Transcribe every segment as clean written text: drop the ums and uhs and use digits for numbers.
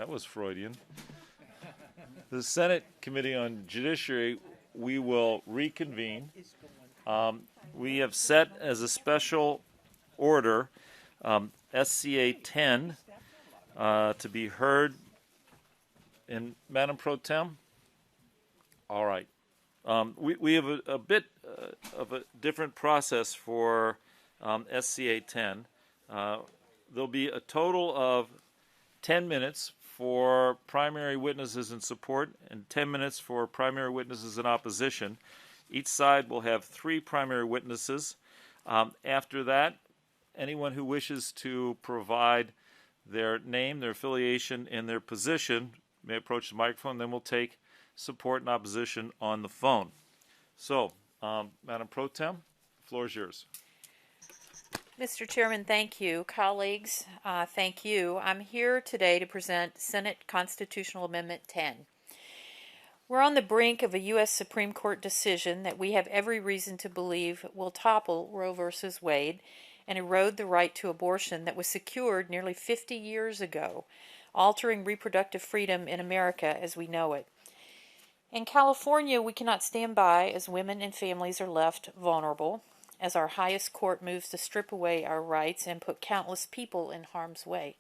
That was Freudian. The Senate Committee on Judiciary, we will reconvene. We have set as a special order SCA 10 to be heard in Madam Pro Tem. All right. We have a bit of a different process for SCA 10. There'll be a total of 10 minutes for primary witnesses in support and 10 minutes for primary witnesses in opposition. Each side will have 3 primary witnesses. After that, anyone who wishes to provide their name, their affiliation, and their position may approach the microphone. Then we'll take support and opposition on the phone. So, Madam Pro Tem, the floor is yours. Mr. Chairman, thank you. Colleagues, thank you. I'm here today to present Senate Constitutional Amendment 10. We're on the brink of a U.S. Supreme Court decision that we have every reason to believe will topple Roe v. Wade and erode the right to abortion that was secured nearly 50 years ago, altering reproductive freedom in America as we know it. In California, we cannot stand by as women and families are left vulnerable, as our highest court moves to strip away our rights and put countless people in harm's way.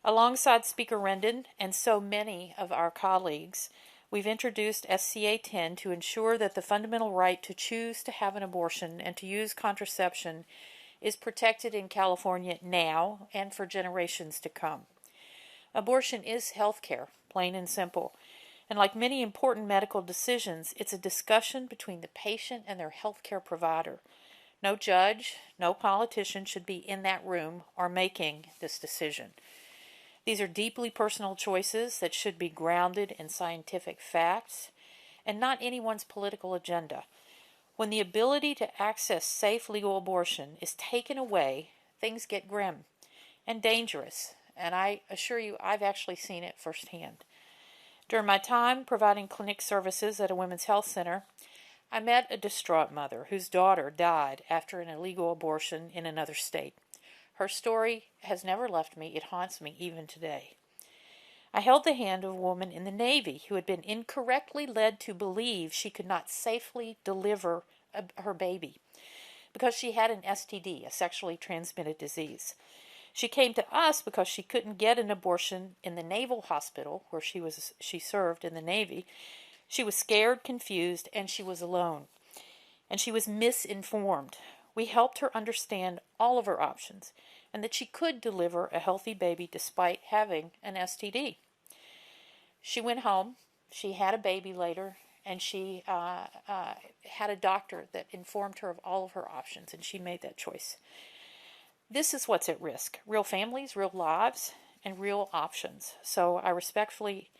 Alongside Speaker Rendon and so many of our colleagues, we've introduced SCA 10 to ensure that the fundamental right to choose to have an abortion and to use contraception is protected in California now and for generations to come. Abortion is health care, plain and simple. And like many important medical decisions, it's a discussion between the patient and their health care provider. No judge, no politician should be in that room or making this decision. These are deeply personal choices that should be grounded in scientific facts and not anyone's political agenda. When the ability to access safe legal abortion is taken away, things get grim and dangerous, and I assure you I've actually seen it firsthand. During my time providing clinic services at a women's health center, I met a distraught mother whose daughter died after an illegal abortion in another state. Her story has never left me. It haunts me even today. I held the hand of a woman in the Navy who had been incorrectly led to believe she could not safely deliver her baby because she had an STD, a sexually transmitted disease. She came to us because she couldn't get an abortion in the Naval Hospital where she served in the Navy. She was scared, confused, and she was alone. And she was misinformed. We helped her understand all of her options and that she could deliver a healthy baby despite having an STD. She went home. She had a baby later, and she had a doctor that informed her of all of her options, and she made that choice. This is what's at risk: real families, real lives, and real options. So I respectfully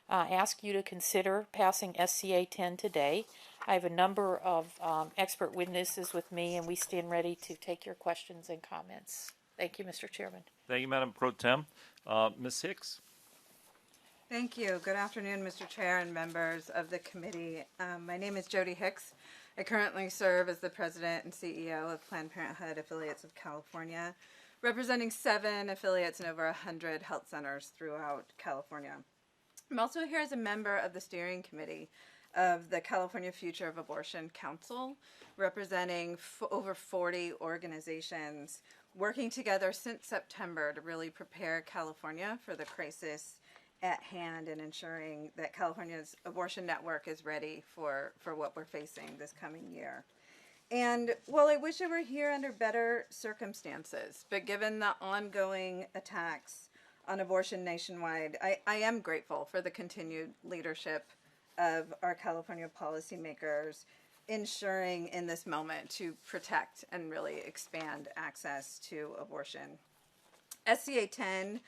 ask you to consider passing SCA 10 today. I have a number of expert witnesses with me, and we stand ready to take your questions and comments. Thank you, Mr. Chairman. Thank you, Madam Pro Tem. Ms. Hicks. Thank you. Good afternoon, Mr. Chair and members of the committee. My name is Jody Hicks. I currently serve as the President and CEO of Planned Parenthood Affiliates of California, representing 7 affiliates and over 100 health centers throughout California. I'm also here as a member of the steering committee of the California Future of Abortion Council, representing over 40 organizations working together since September to really prepare California for the crisis at hand and ensuring that California's abortion network is ready for what we're facing this coming year. And while I wish I were here under better circumstances, but given the ongoing attacks on abortion nationwide, I am grateful for the continued leadership of our California policymakers ensuring in this moment to protect and really expand access to abortion. SCA 10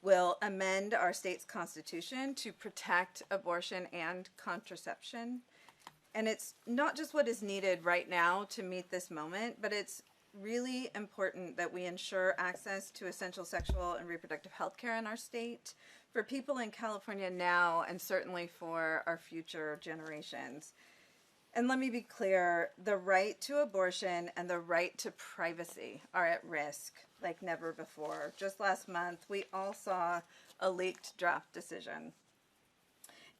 will amend our state's constitution to protect abortion and contraception. And it's not just what is needed right now to meet this moment, but it's really important that we ensure access to essential sexual and reproductive health care in our state for people in California now and certainly for our future generations. And let me be clear, the right to abortion and the right to privacy are at risk like never before. Just last month, we all saw a leaked draft decision.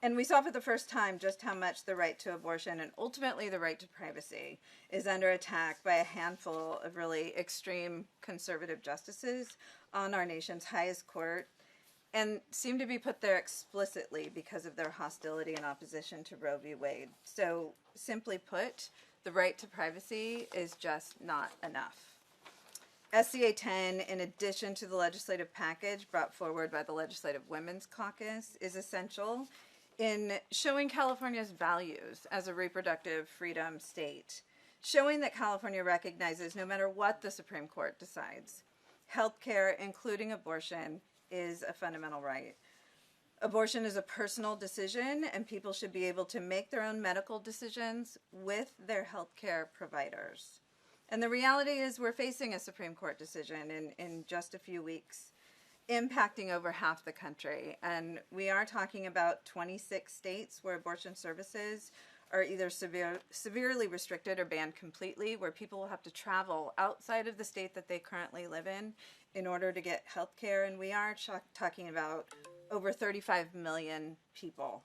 And we saw for the first time just how much the right to abortion and ultimately the right to privacy is under attack by a handful of really extreme conservative justices on our nation's highest court, and seem to be put there explicitly because of their hostility and opposition to Roe v. Wade. So, simply put, the right to privacy is just not enough. SCA 10, in addition to the legislative package brought forward by the Legislative Women's Caucus, is essential in showing California's values as a reproductive freedom state, showing that California recognizes no matter what the Supreme Court decides, health care, including abortion, is a fundamental right. Abortion is a personal decision, and people should be able to make their own medical decisions with their healthcare providers. And the reality is we're facing a Supreme Court decision in just a few weeks, impacting over half the country. And we are talking about 26 states where abortion services are either severely restricted or banned completely, where people will have to travel outside of the state that they currently live in order to get health care. And we are talking about over 35 million people.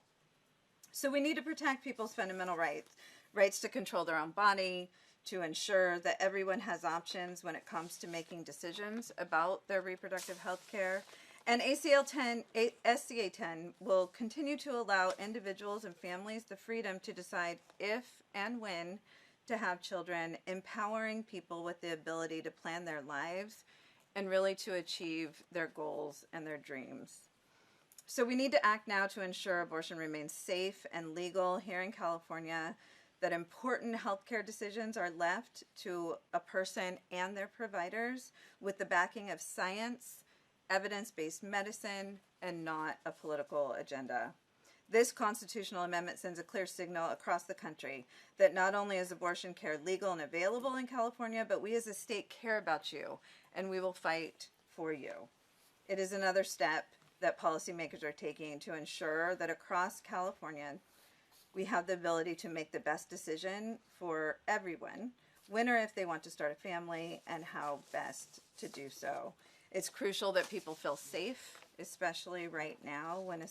So we need to protect people's fundamental rights to control their own body, to ensure that everyone has options when it comes to making decisions about their reproductive health care. And SCA 10 will continue to allow individuals and families the freedom to decide if and when to have children, empowering people with the ability to plan their lives and really to achieve their goals and their dreams. So we need to act now to ensure abortion remains safe and legal here in California, that important healthcare decisions are left to a person and their providers with the backing of science, evidence-based medicine, and not a political agenda. This constitutional amendment sends a clear signal across the country that not only is abortion care legal and available in California, but we as a state care about you, and we will fight for you. It is another step that policymakers are taking to ensure that across California, we have the ability to make the best decision for everyone, when or if they want to start a family, and how best to do so. It's crucial that people feel safe, especially right now when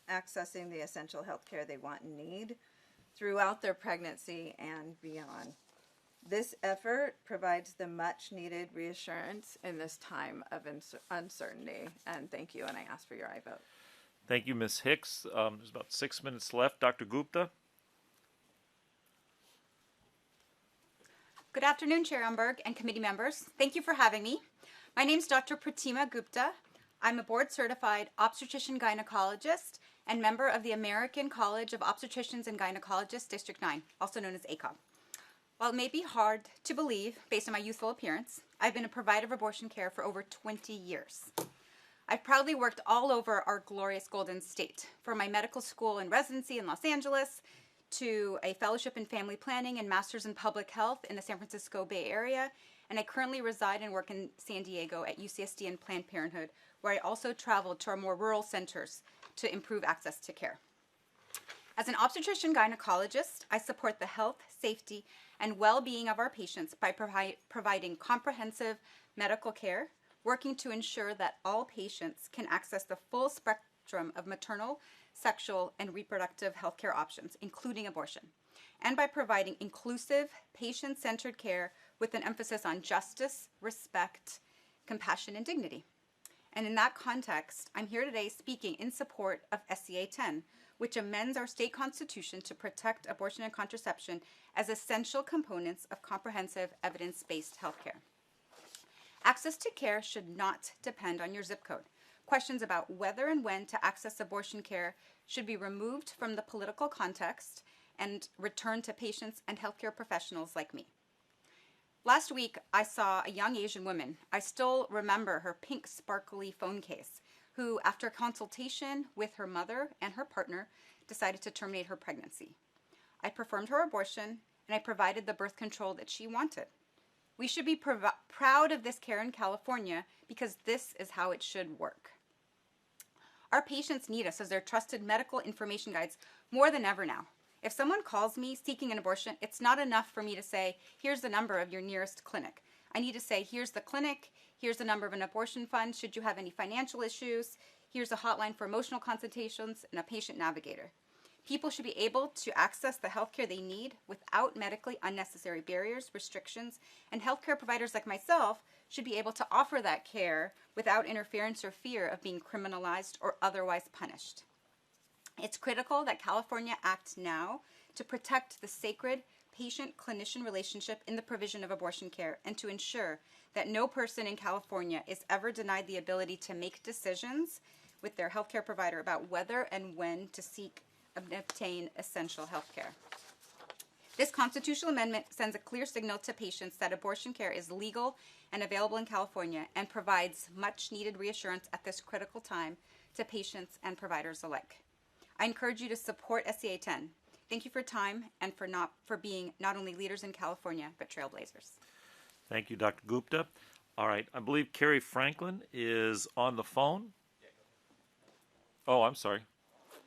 accessing the essential health care they want and need throughout their pregnancy and beyond. This effort provides the much needed reassurance in this time of uncertainty. And thank you, and I ask for your aye vote. Thank you, Ms. Hicks. There's about 6 minutes left. Dr. Gupta? Good afternoon, Chair Umberg and committee members. Thank you for having me. My name is Dr. Pratima Gupta. I'm a board-certified obstetrician-gynecologist and member of the American College of Obstetricians and Gynecologists, District 9, also known as ACOG. While it may be hard to believe based on my youthful appearance, I've been a provider of abortion care for over 20 years. I've proudly worked all over our glorious Golden State, from my medical school and residency in Los Angeles to a fellowship in family planning and master's in public health in the San Francisco Bay Area, and I currently reside and work in San Diego at UCSD and Planned Parenthood, where I also travel to our more rural centers to improve access to care. As an obstetrician-gynecologist, I support the health, safety, and well-being of our patients by providing comprehensive medical care, working to ensure that all patients can access the full spectrum of maternal, sexual, and reproductive healthcare options, including abortion, and by providing inclusive, patient-centered care with an emphasis on justice, respect, compassion, and dignity. And in that context, I'm here today speaking in support of SCA 10, which amends our state constitution to protect abortion and contraception as essential components of comprehensive evidence-based healthcare. Access to care should not depend on your zip code. Questions about whether and when to access abortion care should be removed from the political context and returned to patients and healthcare professionals like me. Last week, I saw a young Asian woman. I still remember her pink sparkly phone case, who, after consultation with her mother and her partner, decided to terminate her pregnancy. I performed her abortion, and I provided the birth control that she wanted. We should be proud of this care in California because this is how it should work. Our patients need us as their trusted medical information guides more than ever now. If someone calls me seeking an abortion, it's not enough for me to say, here's the number of your nearest clinic. I need to say, here's the clinic, here's the number of an abortion fund, should you have any financial issues, here's a hotline for emotional consultations, and a patient navigator. People should be able to access the healthcare they need without medically unnecessary barriers, restrictions, and healthcare providers like myself should be able to offer that care without interference or fear of being criminalized or otherwise punished. It's critical that California act now to protect the sacred patient-clinician relationship in the provision of abortion care and to ensure that no person in California is ever denied the ability to make decisions with their healthcare provider about whether and when to seek and obtain essential health care. This constitutional amendment sends a clear signal to patients that abortion care is legal and available in California and provides much needed reassurance at this critical time to patients and providers alike. I encourage you to support SCA 10. Thank you for your time and for being not only leaders in California, but trailblazers. Thank you, Dr. Gupta. All right, I believe Carrie Franklin is on the phone. Oh, I'm sorry.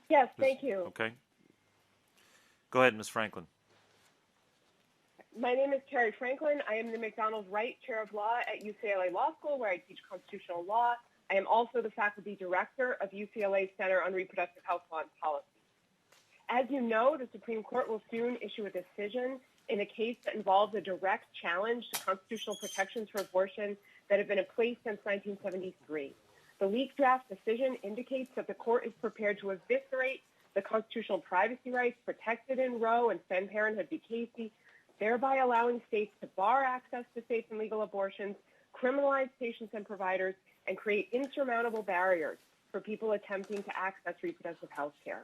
Yes, thank you. Okay. Go ahead, Ms. Franklin. My name is Carrie Franklin. I am the McDonald Wright Chair of Law at UCLA Law School, where I teach constitutional law. I am also the faculty director of UCLA Center on Reproductive Health Law and Policy. As you know, the Supreme Court will soon issue a decision in a case that involves a direct challenge to constitutional protections for abortion that have been in place since 1973. The leaked draft decision indicates that the court is prepared to eviscerate the constitutional privacy rights protected in Roe and Planned Parenthood v. Casey, thereby allowing states to bar access to safe and legal abortions, criminalize patients and providers, and create insurmountable barriers for people attempting to access reproductive health care.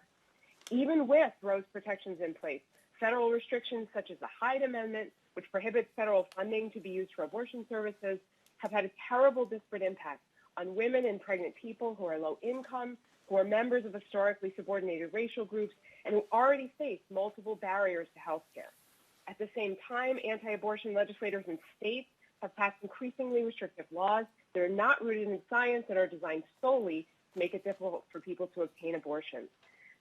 Even with Roe's protections in place, federal restrictions such as the Hyde Amendment, which prohibits federal funding to be used for abortion services, have had a terrible disparate impact on women and pregnant people who are low income, who are members of historically subordinated racial groups, and who already face multiple barriers to health care. At the same time, anti-abortion legislators in states have passed increasingly restrictive laws that are not rooted in science and are designed solely to make it difficult for people to obtain abortions.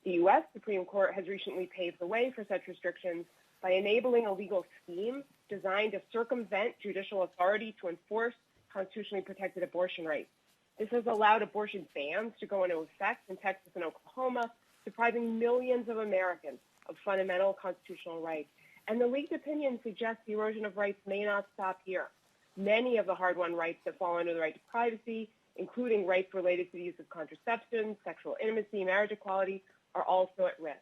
The U.S. Supreme Court has recently paved the way for such restrictions by enabling a legal scheme designed to circumvent judicial authority to enforce constitutionally protected abortion rights. This has allowed abortion bans to go into effect in Texas and Oklahoma, depriving millions of Americans of fundamental constitutional rights. And the leaked opinion suggests the erosion of rights may not stop here. Many of the hard-won rights that fall under the right to privacy, including rights related to the use of contraception, sexual intimacy, marriage equality, are also at risk.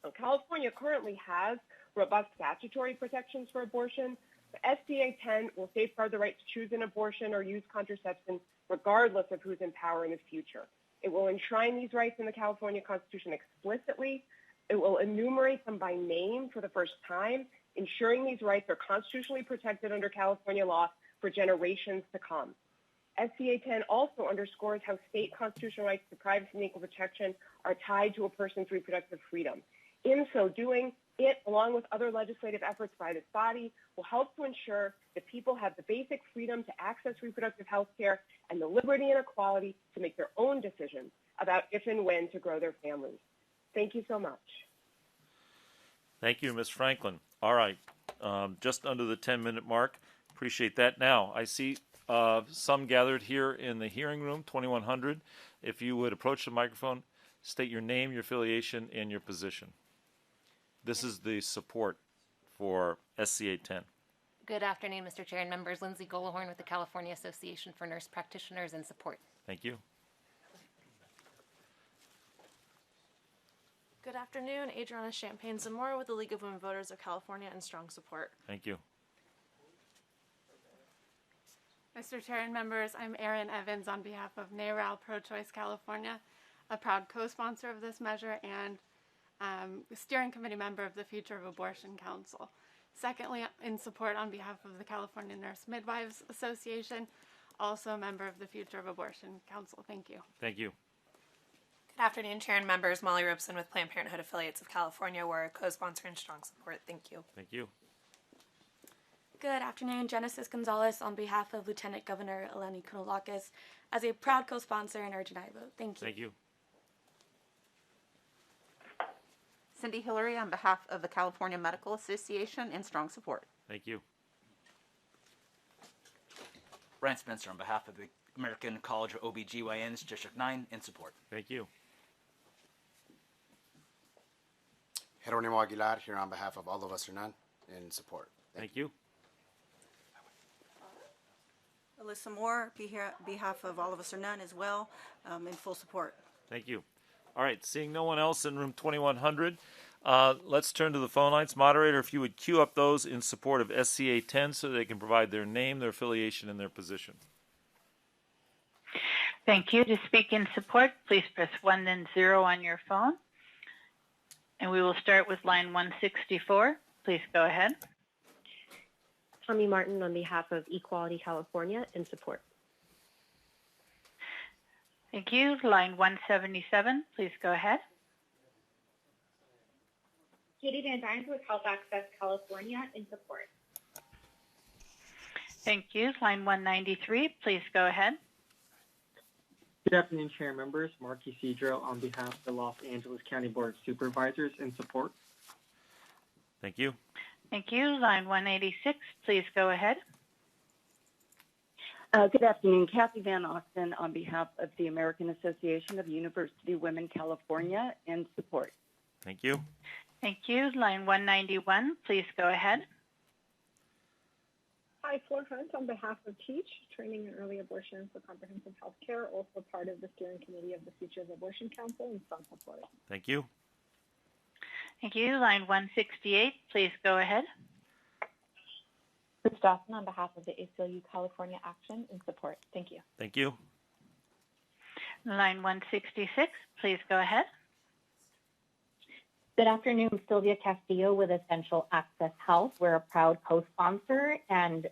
Now, California currently has robust statutory protections for abortion. The SCA 10 will safeguard the right to choose an abortion or use contraception regardless of who's in power in the future. It will enshrine these rights in the California Constitution explicitly. It will enumerate them by name for the first time, ensuring these rights are constitutionally protected under California law for generations to come. SCA 10 also underscores how state constitutional rights to privacy and equal protection are tied to a person's reproductive freedom. In so doing, it, along with other legislative efforts by this body, will help to ensure that people have the basic freedom to access reproductive health care and the liberty and equality to make their own decisions about if and when to grow their families. Thank you so much. Thank you, Ms. Franklin. All right, just under the 10-minute mark. Appreciate that. Now, I see some gathered here in the hearing room, 2100. If you would approach the microphone, state your name, your affiliation, and your position. This is the support for SCA 10. Good afternoon, Mr. Chair and members. Lindsay Golahorn with the California Association for Nurse Practitioners and Support. Thank you. Good afternoon, Adriana Champagne-Zamora with the League of Women Voters of California and Strong Support. Thank you. Mr. Chair and members, I'm Erin Evans on behalf of NARAL Pro-Choice California, a proud co-sponsor of this measure and steering committee member of the Future of Abortion Council. Secondly, in support on behalf of the California Nurse Midwives Association, also a member of the Future of Abortion Council. Thank you. Thank you. Good afternoon, Chair and members. Molly Robeson with Planned Parenthood Affiliates of California. We're a co-sponsor in Strong Support. Thank you. Thank you. Good afternoon, Genesis Gonzalez on behalf of Lieutenant Governor Eleni Kounalakis as a proud co-sponsor in urgent I vote. Thank you. Thank you. Cindy Hillary on behalf of the California Medical Association in strong support. Thank you. Brian Spencer on behalf of the American College of OBGYNs, District 9, in support. Thank you. Jeronimo Aguilar here on behalf of All of Us or None in support. Thank you. Alyssa Moore, behalf of All of Us or None as well, in full support. Thank you. All right, seeing no one else in room 2100, let's turn to the phone lines. Moderator, if you would queue up those in support of SCA 10 so they can provide their name, their affiliation, and their position. Thank you. To speak in support, please press 1 then 0 on your phone. And we will start with line 164. Please go ahead. Tommy Martin on behalf of Equality California in support. Thank you. Line 177, please go ahead. Katie Van Dyne with Health Access California in support. Thank you. Line 193, please go ahead. Good afternoon, Chair and members. Mark Isidro on behalf of the Los Angeles County Board of Supervisors in support. Thank you. Thank you. Line 186, please go ahead. Good afternoon. Kathy Van Austin on behalf of the American Association of University Women California in support. Thank you. Thank you. Line 191, please go ahead. Hi, Flor Hunt on behalf of TEACH, Training in Early Abortion for Comprehensive Health Care, also part of the steering committee of the Future of Abortion Council in strong support. Thank you. Thank you. Line 168, please go ahead. Bruce Dawson on behalf of the ACLU California Action in support. Thank you. Thank you. Line 166, please go ahead. Good afternoon, Sylvia Castillo with Essential Access Health. We're a proud co-sponsor and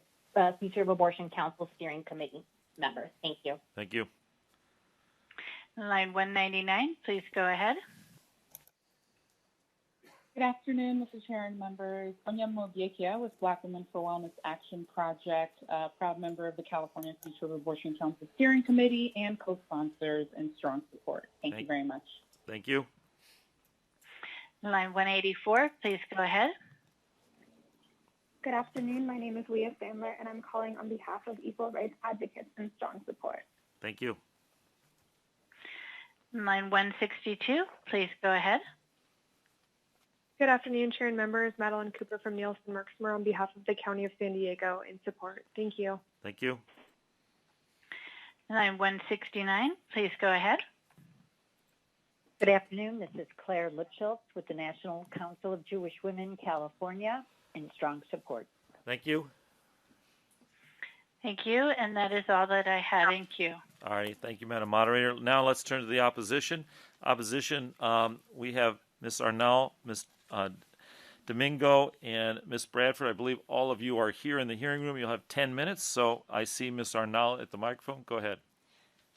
Future of Abortion Council Steering Committee member. Thank you. Thank you. Line 199, please go ahead. Good afternoon, Mr. Chair and members. Sonia Moviekia with Black Women for Wellness Action Project, proud member of the California Future of Abortion Council Steering Committee and co-sponsors in strong support. Thank you very much. Thank you. Line 184, please go ahead. Good afternoon. My name is Leah Sandler, and I'm calling on behalf of Equal Rights Advocates in strong support. Thank you. Line 162, please go ahead. Good afternoon, Chair and members. Madeline Cooper from Nielsen Merksmer on behalf of the County of San Diego in support. Thank you. Thank you. Line 169, please go ahead. Good afternoon. This is Claire Lipschultz with the National Council of Jewish Women, California, in strong support. Thank you. Thank you, and that is all that I had in queue. All right, thank you, Madam Moderator. Now let's turn to the opposition. Opposition, we have Ms. Arnall, Ms. Domingo, and Ms. Bradford. I believe all of you are here in the hearing room. You'll have 10 minutes, so I see Ms. Arnall at the microphone. Go ahead.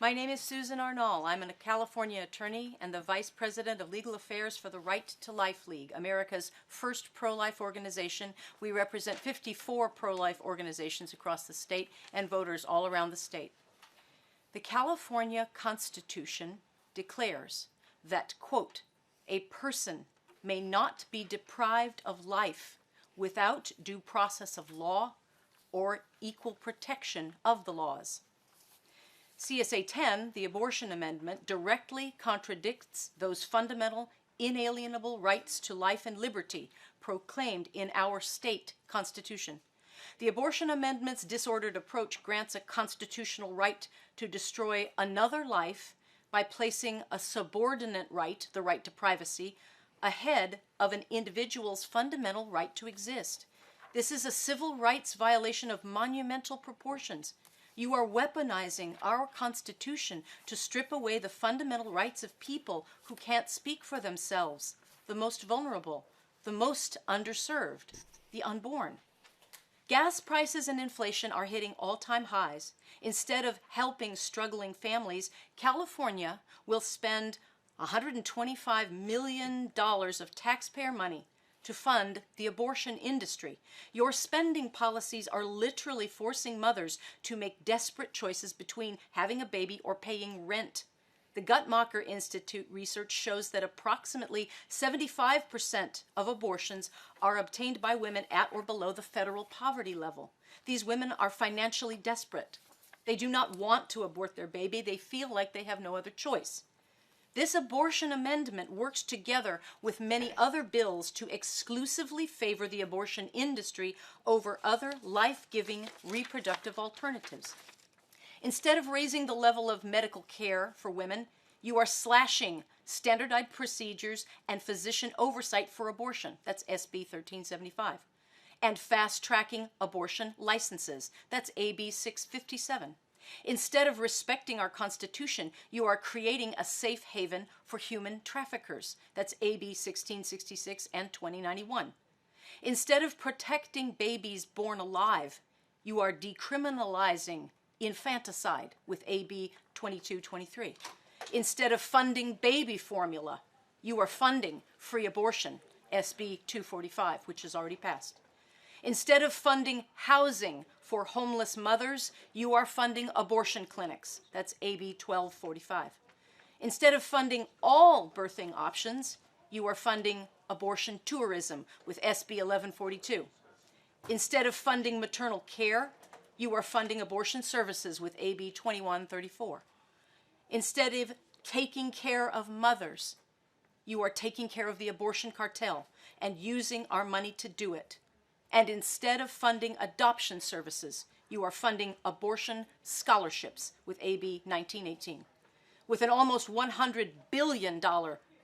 My name is Susan Arnall. I'm a California attorney and the Vice President of Legal Affairs for the Right to Life League, America's first pro-life organization. We represent 54 pro-life organizations across the state and voters all around the state. The California Constitution declares that, quote, a person may not be deprived of life without due process of law or equal protection of the laws. CSA 10, the abortion amendment, directly contradicts those fundamental, inalienable rights to life and liberty proclaimed in our state constitution. The abortion amendment's disordered approach grants a constitutional right to destroy another life by placing a subordinate right, the right to privacy, ahead of an individual's fundamental right to exist. This is a civil rights violation of monumental proportions. You are weaponizing our Constitution to strip away the fundamental rights of people who can't speak for themselves, the most vulnerable, the most underserved, the unborn. Gas prices and inflation are hitting all-time highs. Instead of helping struggling families, California will spend $125 million of taxpayer money to fund the abortion industry. Your spending policies are literally forcing mothers to make desperate choices between having a baby or paying rent. The Guttmacher Institute research shows that approximately 75% of abortions are obtained by women at or below the federal poverty level. These women are financially desperate. They do not want to abort their baby. They feel like they have no other choice. This abortion amendment works together with many other bills to exclusively favor the abortion industry over other life-giving reproductive alternatives. Instead of raising the level of medical care for women, you are slashing standardized procedures and physician oversight for abortion. That's SB 1375. And fast-tracking abortion licenses. That's AB 657. Instead of respecting our Constitution, you are creating a safe haven for human traffickers. That's AB 1666 and 2091. Instead of protecting babies born alive, you are decriminalizing infanticide with AB 2223. Instead of funding baby formula, you are funding free abortion, SB 245, which has already passed. Instead of funding housing for homeless mothers, you are funding abortion clinics. That's AB 1245. Instead of funding all birthing options, you are funding abortion tourism with SB 1142. Instead of funding maternal care, you are funding abortion services with AB 2134. Instead of taking care of mothers, you are taking care of the abortion cartel and using our money to do it. And instead of funding adoption services, you are funding abortion scholarships with AB 1918. With an almost $100 billion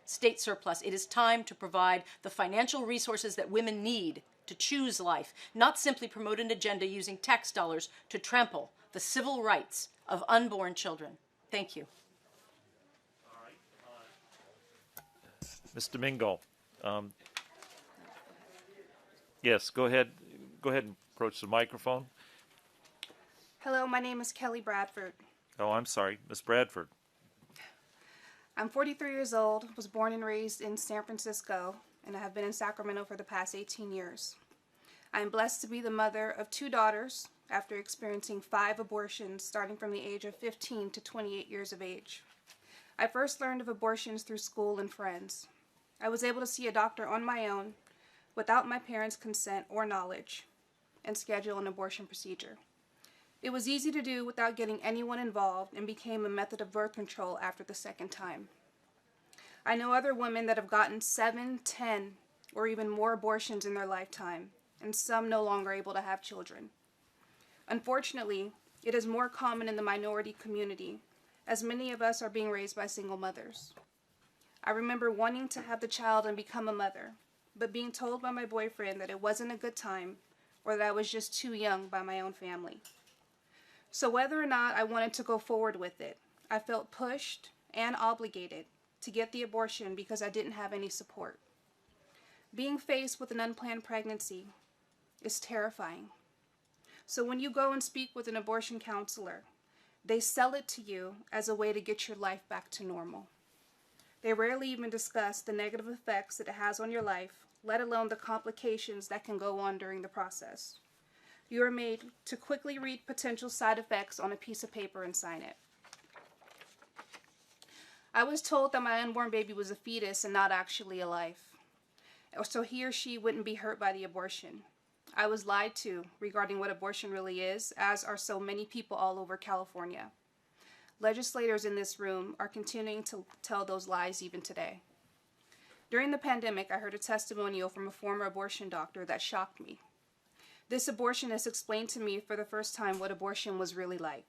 state surplus, it is time to provide the financial resources that women need to choose life, not simply promote an agenda using tax dollars to trample the civil rights of unborn children. Thank you. Ms. Domingo. Yes, go ahead. Go ahead and approach the microphone. Hello, my name is Kelly Bradford. Oh, I'm sorry, Ms. Bradford. I'm 43 years old, was born and raised in San Francisco, and I have been in Sacramento for the past 18 years. I am blessed to be the mother of 2 daughters after experiencing 5 abortions starting from the age of 15 to 28 years of age. I first learned of abortions through school and friends. I was able to see a doctor on my own without my parents' consent or knowledge and schedule an abortion procedure. It was easy to do without getting anyone involved and became a method of birth control after the second time. I know other women that have gotten 7, 10, or even more abortions in their lifetime, and some no longer able to have children. Unfortunately, it is more common in the minority community, as many of us are being raised by single mothers. I remember wanting to have the child and become a mother, but being told by my boyfriend that it wasn't a good time or that I was just too young by my own family. So whether or not I wanted to go forward with it, I felt pushed and obligated to get the abortion because I didn't have any support. Being faced with an unplanned pregnancy is terrifying. So when you go and speak with an abortion counselor, they sell it to you as a way to get your life back to normal. They rarely even discuss the negative effects that it has on your life, let alone the complications that can go on during the process. You are made to quickly read potential side effects on a piece of paper and sign it. I was told that my unborn baby was a fetus and not actually a life, so he or she wouldn't be hurt by the abortion. I was lied to regarding what abortion really is, as are so many people all over California. Legislators in this room are continuing to tell those lies even today. During the pandemic, I heard a testimonial from a former abortion doctor that shocked me. This abortionist explained to me for the first time what abortion was really like.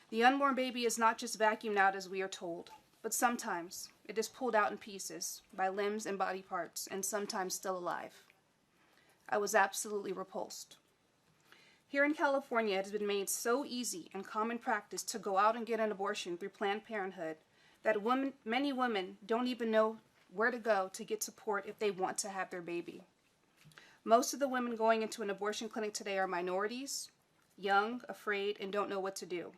The unborn baby is not just vacuumed out as we are told, but sometimes it is pulled out in pieces by limbs and body parts, and sometimes still alive. I was absolutely repulsed. Here in California, it has been made so easy and common practice to go out and get an abortion through Planned Parenthood that many women don't even know where to go to get support if they want to have their baby. Most of the women going into an abortion clinic today are minorities, young, afraid, and don't know what to do.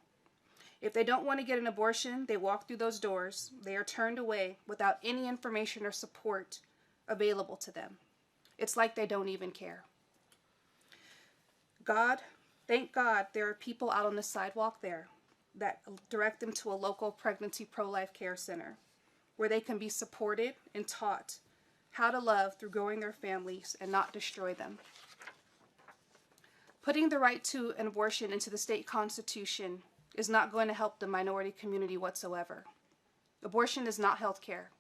If they don't want to get an abortion, they walk through those doors. They are turned away without any information or support available to them. It's like they don't even care. Thank God there are people out on the sidewalk there that direct them to a local pregnancy pro-life care center where they can be supported and taught how to love through growing their families and not destroy them. Putting the right to an abortion into the state constitution is not going to help the minority community whatsoever. Abortion is not health care.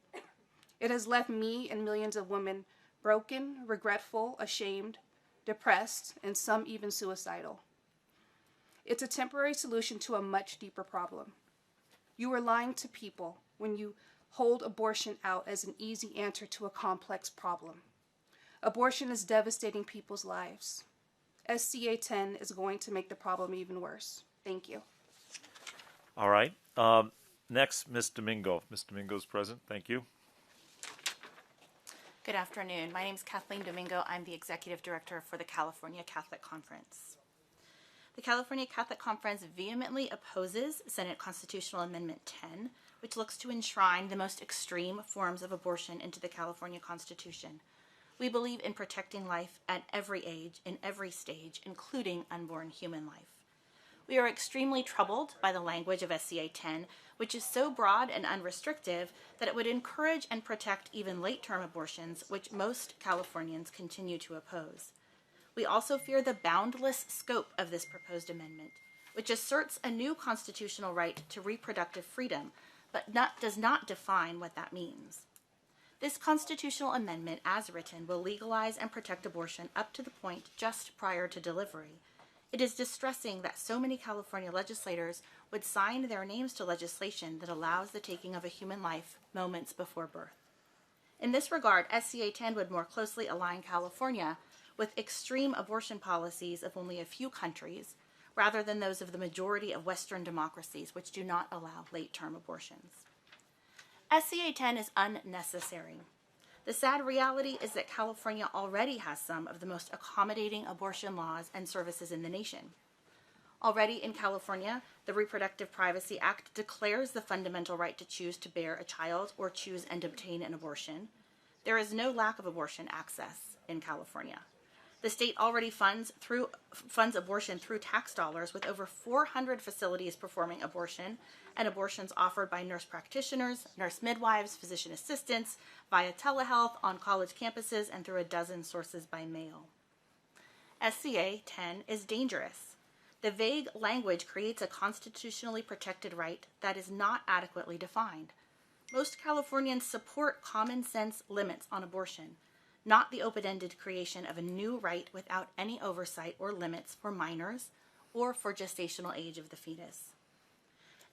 It has left me and millions of women broken, regretful, ashamed, depressed, and some even suicidal. It's a temporary solution to a much deeper problem. You are lying to people when you hold abortion out as an easy answer to a complex problem. Abortion is devastating people's lives. SCA 10 is going to make the problem even worse. Thank you. All right. Next, Ms. Domingo. Ms. Domingo is present. Thank you. Good afternoon. My name is Kathleen Domingo. I'm the Executive Director for the California Catholic Conference. The California Catholic Conference vehemently opposes Senate Constitutional Amendment 10, which looks to enshrine the most extreme forms of abortion into the California Constitution. We believe in protecting life at every age, in every stage, including unborn human life. We are extremely troubled by the language of SCA 10, which is so broad and unrestrictive that it would encourage and protect even late-term abortions, which most Californians continue to oppose. We also fear the boundless scope of this proposed amendment, which asserts a new constitutional right to reproductive freedom, but does not define what that means. This constitutional amendment, as written, will legalize and protect abortion up to the point just prior to delivery. It is distressing that so many California legislators would sign their names to legislation that allows the taking of a human life moments before birth. In this regard, SCA 10 would more closely align California with extreme abortion policies of only a few countries, rather than those of the majority of Western democracies, which do not allow late-term abortions. SCA 10 is unnecessary. The sad reality is that California already has some of the most accommodating abortion laws and services in the nation. Already in California, the Reproductive Privacy Act declares the fundamental right to choose to bear a child or choose and obtain an abortion. There is no lack of abortion access in California. The state already funds abortion through tax dollars, with over 400 facilities performing abortion and abortions offered by nurse practitioners, nurse midwives, physician assistants, via telehealth, on college campuses, and through a dozen sources by mail. SCA 10 is dangerous. The vague language creates a constitutionally protected right that is not adequately defined. Most Californians support common sense limits on abortion, not the open-ended creation of a new right without any oversight or limits for minors or for gestational age of the fetus.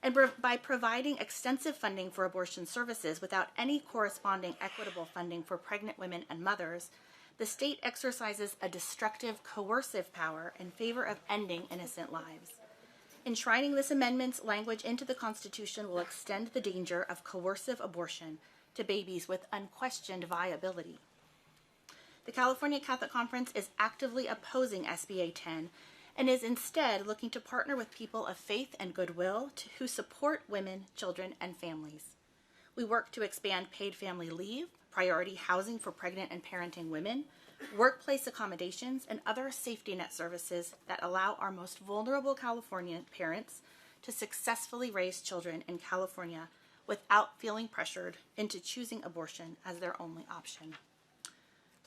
And by providing extensive funding for abortion services without any corresponding equitable funding for pregnant women and mothers, the state exercises a destructive, coercive power in favor of ending innocent lives. Enshrining this amendment's language into the Constitution will extend the danger of coercive abortion to babies with unquestioned viability. The California Catholic Conference is actively opposing SBA 10 and is instead looking to partner with people of faith and goodwill who support women, children, and families. We work to expand paid family leave, priority housing for pregnant and parenting women, workplace accommodations, and other safety net services that allow our most vulnerable Californian parents to successfully raise children in California without feeling pressured into choosing abortion as their only option.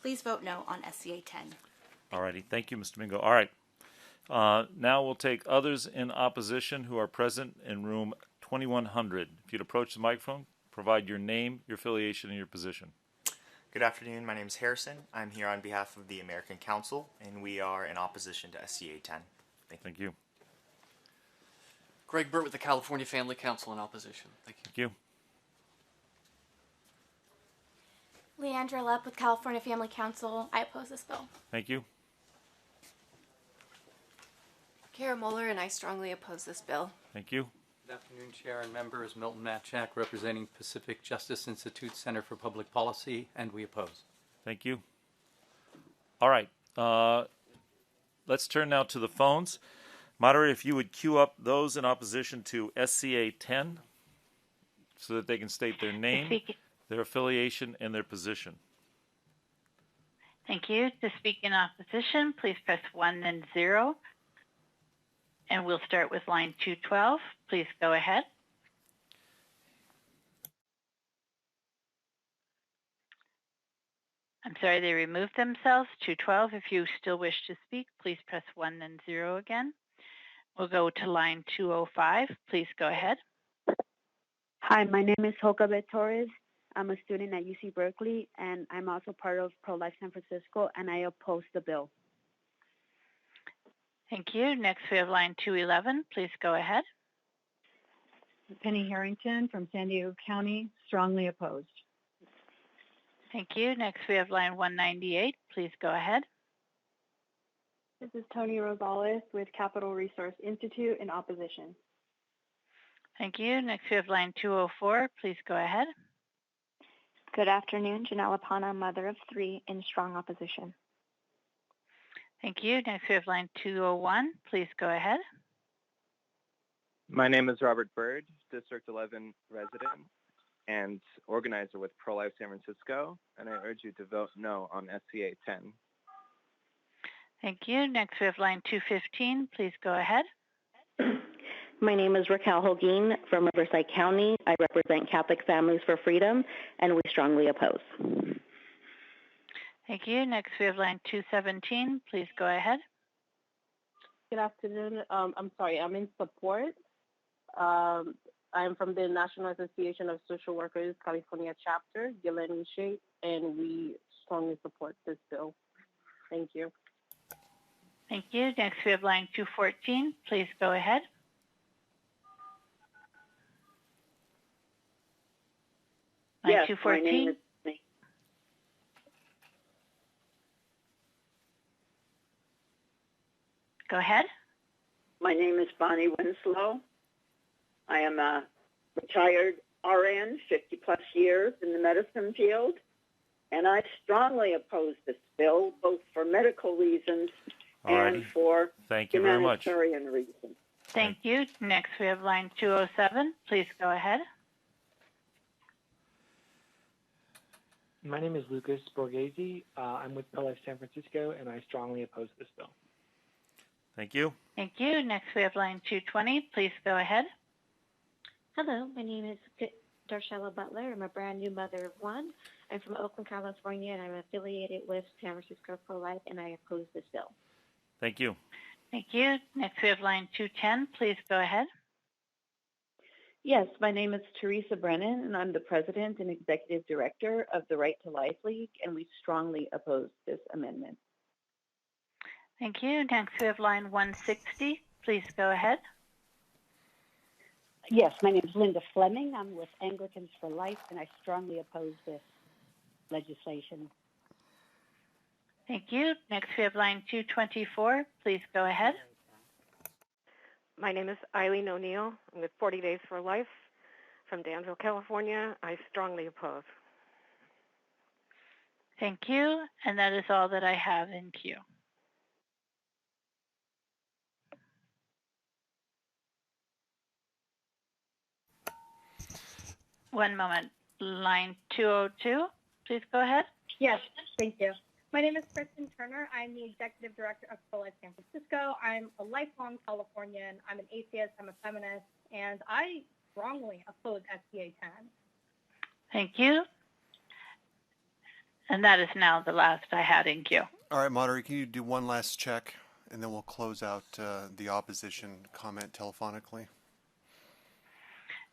Please vote no on SCA 10. All righty. Thank you, Mr. Domingo. All right. Now we'll take others in opposition who are present in room 2100. If you'd approach the microphone, provide your name, your affiliation, and your position. Good afternoon. My name is Harrison. I'm here on behalf of the American Council, and we are in opposition to SCA 10. Thank you. Greg Burt with the California Family Council in opposition. Thank you. Thank you. Leandra Lepp with California Family Council. I oppose this bill. Thank you. Kara Moeller, and I strongly oppose this bill. Thank you. Good afternoon, Chair and members. Milton Matchak, representing Pacific Justice Institute Center for Public Policy, and we oppose. Thank you. All right. Let's turn now to the phones. Moderator, if you would queue up those in opposition to SCA 10 so that they can state their name, their affiliation, and their position. Thank you. To speak in opposition, please press 1 then 0. And we'll start with line 212. Please go ahead. I'm sorry, they removed themselves. 212. If you still wish to speak, please press 1 then 0 again. We'll go to line 205. Please go ahead. Hi, my name is Jocabet Torres. I'm a student at UC Berkeley, and I'm also part of Pro-Life San Francisco, and I oppose the bill. Thank you. Next, we have line 211. Please go ahead. Penny Harrington from San Diego County, strongly opposed. Thank you. Next, we have line 198. Please go ahead. This is Tony Rosales with Capital Resource Institute in opposition. Thank you. Next, we have line 204. Please go ahead. Good afternoon. Janelle Apana, mother of 3, in strong opposition. Thank you. Next, we have line 201. Please go ahead. My name is Robert Bird, District 11 resident and organizer with Pro-Life San Francisco, and I urge you to vote no on SCA 10. Thank you. Next, we have line 215. Please go ahead. My name is Raquel Holguin from Riverside County. I represent Catholic Families for Freedom, and we strongly oppose. Thank you. Next, we have line 217. Please go ahead. Good afternoon. I'm in support. I'm from the National Association of Social Workers, California chapter, Gillen Shea, and we strongly support this bill. Thank you. Thank you. Next, we have line 214. Please go ahead. Line Yes, 214. my name is Bonnie. Go ahead. My name is Bonnie Winslow. I am a retired RN, 50 plus years in the medicine field, and I strongly oppose this bill, both for medical reasons and for Thank you very much. humanitarian reasons. Thank you. Next, we have line 207. Please go ahead. My name is Lucas Borghese. I'm with Pro-Life San Francisco, and I strongly oppose this bill. Thank you. Thank you. Next, we have line 220. Please go ahead. Hello, my name is Darshella Butler. I'm a brand new mother of 1. I'm from Oakland, California, and I'm affiliated with San Francisco Pro-Life, and I oppose this bill. Thank you. Thank you. Next, we have line 210. Please go ahead. Yes, my name is Teresa Brennan, and I'm the president and executive director of the Right to Life League, and we strongly oppose this amendment. Thank you. Next, we have line 160. Please go ahead. Yes, my name is Linda Fleming. I'm with Anglicans for Life, and I strongly oppose this legislation. Thank you. Next, we have line 224. Please go ahead. My name is Eileen O'Neill. I'm with 40 Days for Life from Danville, California. I strongly oppose. Thank you. And that is all that I have in queue. One moment. Line 202, please go ahead. Yes, thank you. My name is Kristen Turner. I'm the executive director of Pro-Life San Francisco. I'm a lifelong Californian. I'm an atheist. I'm a feminist, and I strongly oppose SCA 10. Thank you. And that is now the last I had in queue. All right, moderator, can you do one last check, and then we'll close out the opposition comment telephonically.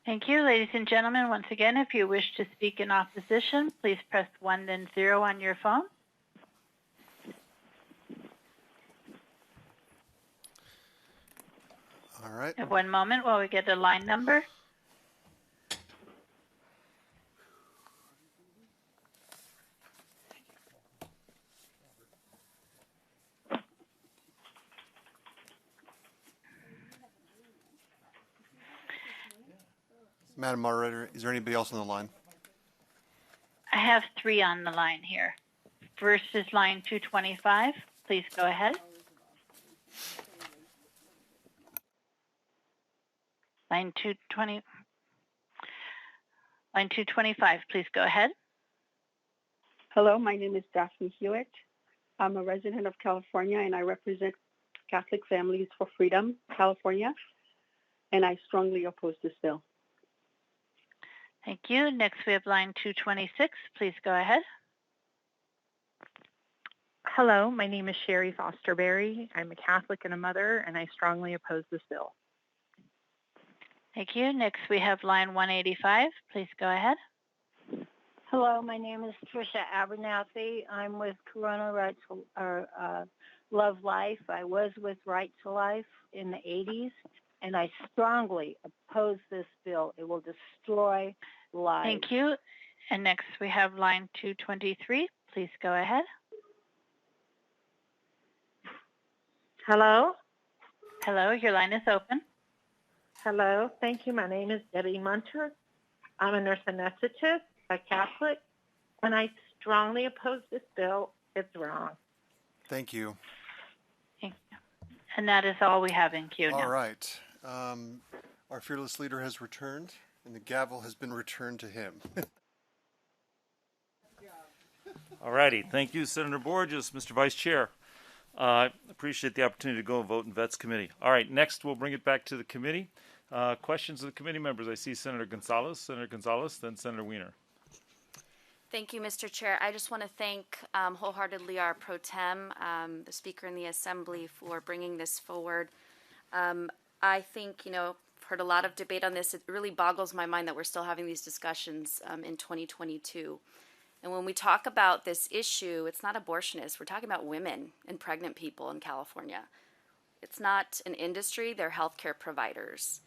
Thank you, ladies and gentlemen. Once again, if you wish to speak in opposition, please press 1 then 0 on your phone. All right. At one moment while we get the line number. Madam Moderator, is there anybody else on the line? I have 3 on the line here. First is line 225. Please go ahead. Line 225, please go ahead. Hello, my name is Daphne Hewitt. I'm a resident of California, and I represent Catholic Families for Freedom, California, and I strongly oppose this bill. Thank you. Next, we have line 226. Please go ahead. Hello, my name is Sherry Fosterberry. I'm a Catholic and a mother, and I strongly oppose this bill. Thank you. Next, we have line 185. Please go ahead. Hello, my name is Trisha Abernathy. I'm with Corona Love Life. I was with Right to Life in the 80s, and I strongly oppose this bill. It will destroy lives. Thank you. And next, we have line 223. Please go ahead. Hello? Hello, your line is open. Hello, thank you. My name is Debbie Munter. I'm a nurse anesthetist, a Catholic, and I strongly oppose this bill. It's wrong. Thank you. Thank you. And that is all we have in queue now. All right. Our fearless leader has returned, and the gavel has been returned to him. All righty. Thank you, Senator Borges, Mr. Vice Chair. Appreciate the opportunity to go and vote in Vets Committee. All right, next we'll bring it back to the committee. Questions of the committee members. I see Senator Gonzalez, then Senator Wiener. Thank you, Mr. Chair. I just want to thank wholeheartedly our pro tem, the Speaker in the Assembly, for bringing this forward. I think, I've heard a lot of debate on this. It really boggles my mind that we're still having these discussions in 2022. And when we talk about this issue, it's not abortionists. We're talking about women and pregnant people in California. It's not an industry. They're healthcare providers.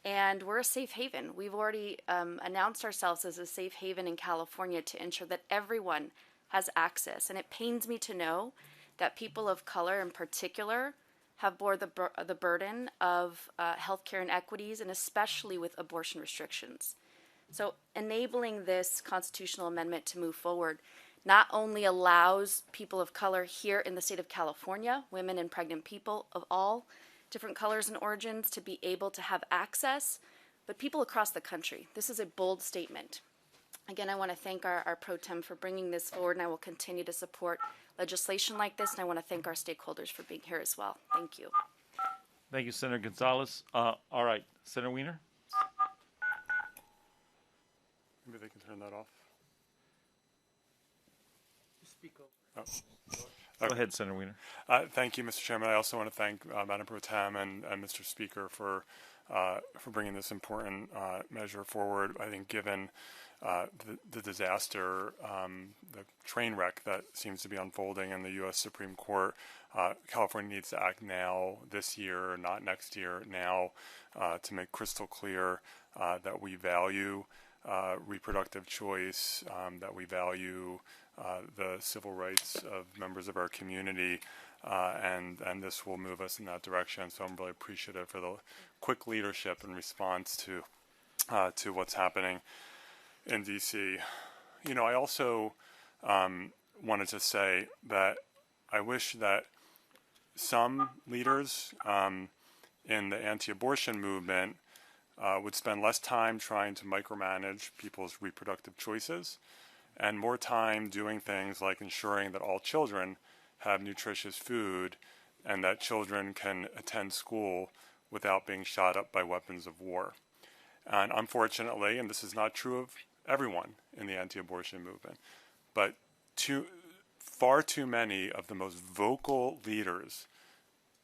And we're a safe haven. We've already announced ourselves as a safe haven in California to ensure that everyone has access. And it pains me to know that people of color in particular have bore the burden of healthcare inequities, and especially with abortion restrictions. So enabling this constitutional amendment to move forward not only allows people of color here in the state of California, women and pregnant people of all different colors and origins, to be able to have access, but people across the country. This is a bold statement. Again, I want to thank our pro tem for bringing this forward, and I will continue to support legislation like this, and I want to thank our stakeholders for being here as well. Thank you. Thank you, Senator Gonzalez. All right, Senator Wiener? Maybe they can turn that off. Speak over. Go ahead, Senator Wiener. Thank you, Mr. Chairman. I also want to thank Madam Pro Tem and Mr. Speaker for bringing this important measure forward. I think given the disaster, the train wreck that seems to be unfolding in the U.S. Supreme Court, California needs to act now, this year, not next year, now, to make crystal clear that we value reproductive choice, that we value the civil rights of members of our community, and this will move us in that direction. So I'm really appreciative for the quick leadership in response to what's happening in D.C. I also wanted to say that I wish that some leaders in the anti-abortion movement would spend less time trying to micromanage people's reproductive choices and more time doing things like ensuring that all children have nutritious food and that children can attend school without being shot up by weapons of war. And unfortunately, and this is not true of everyone in the anti-abortion movement, but far too many of the most vocal leaders,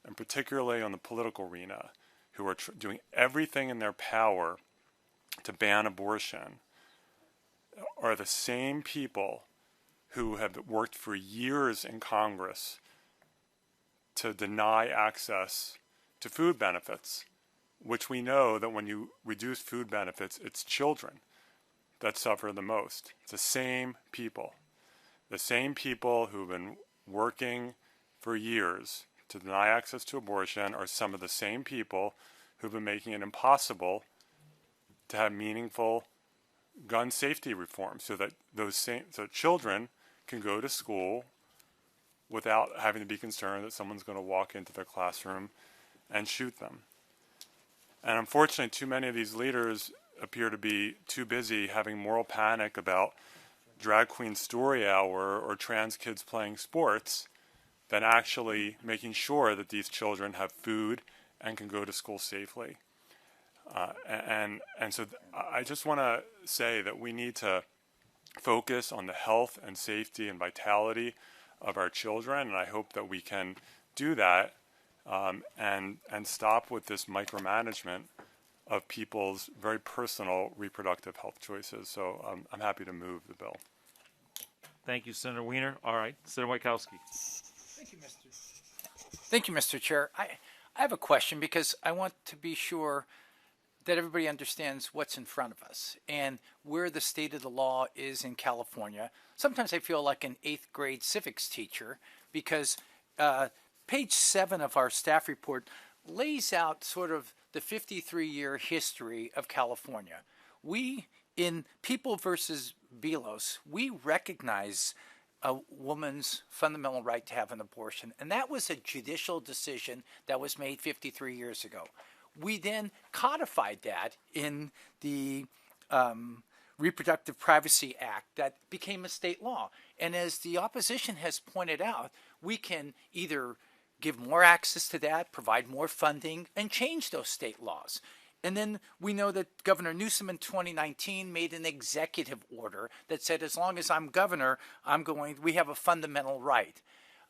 and particularly on the political arena, who are doing everything in their power to ban abortion, are the same people who have worked for years in Congress to deny access to food benefits, which we know that when you reduce food benefits, it's children that suffer the most. It's the same people who've been working for years to deny access to abortion are some of the same people who've been making it impossible to have meaningful gun safety reform so that so children can go to school without having to be concerned that someone's going to walk into their classroom and shoot them. And unfortunately, too many of these leaders appear to be too busy having moral panic about drag queen story hour or trans kids playing sports than actually making sure that these children have food and can go to school safely. And so I just want to say that we need to focus on the health and safety and vitality of our children, and I hope that we can do that and stop with this micromanagement of people's very personal reproductive health choices. So I'm happy to move the bill. Thank you, Senator Weiner. All right, Senator Wojtkowski. Thank you, Mr. Chair. I have a question because I want to be sure that everybody understands what's in front of us and where the state of the law is in California. Sometimes I feel like an 8th grade civics teacher because page 7 of our staff report lays out sort of the 53-year history of California. We, in People versus Belos, we recognize a woman's fundamental right to have an abortion, and that was a judicial decision that was made 53 years ago. We then codified that in the Reproductive Privacy Act that became a state law. And as the opposition has pointed out, we can either give more access to that, provide more funding, and change those state laws. And then we know that Governor Newsom in 2019 made an executive order that said, as long as I'm governor, we have a fundamental right.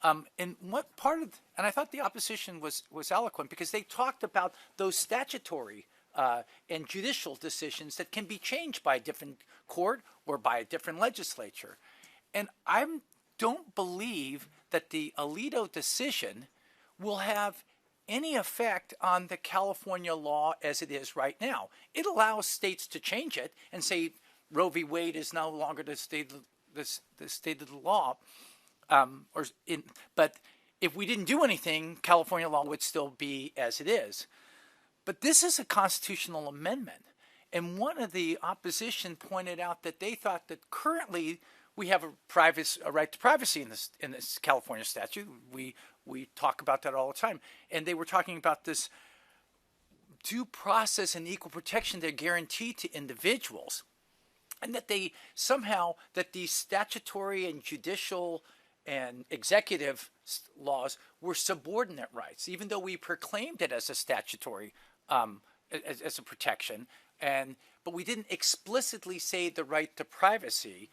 And what part of, and I thought the opposition was eloquent because they talked about those statutory and judicial decisions that can be changed by a different court or by a different legislature. And I don't believe that the Alito decision will have any effect on the California law as it is right now. It allows states to change it and say Roe v. Wade is no longer the state of the law. But if we didn't do anything, California law would still be as it is. But this is a constitutional amendment. And one of the opposition pointed out that they thought that currently we have a right to privacy in this California statute. We talk about that all the time. And they were talking about this due process and equal protection they're guaranteed to individuals. And that they somehow, that these statutory and judicial and executive laws were subordinate rights, even though we proclaimed it as a statutory, as a protection. But we didn't explicitly say the right to privacy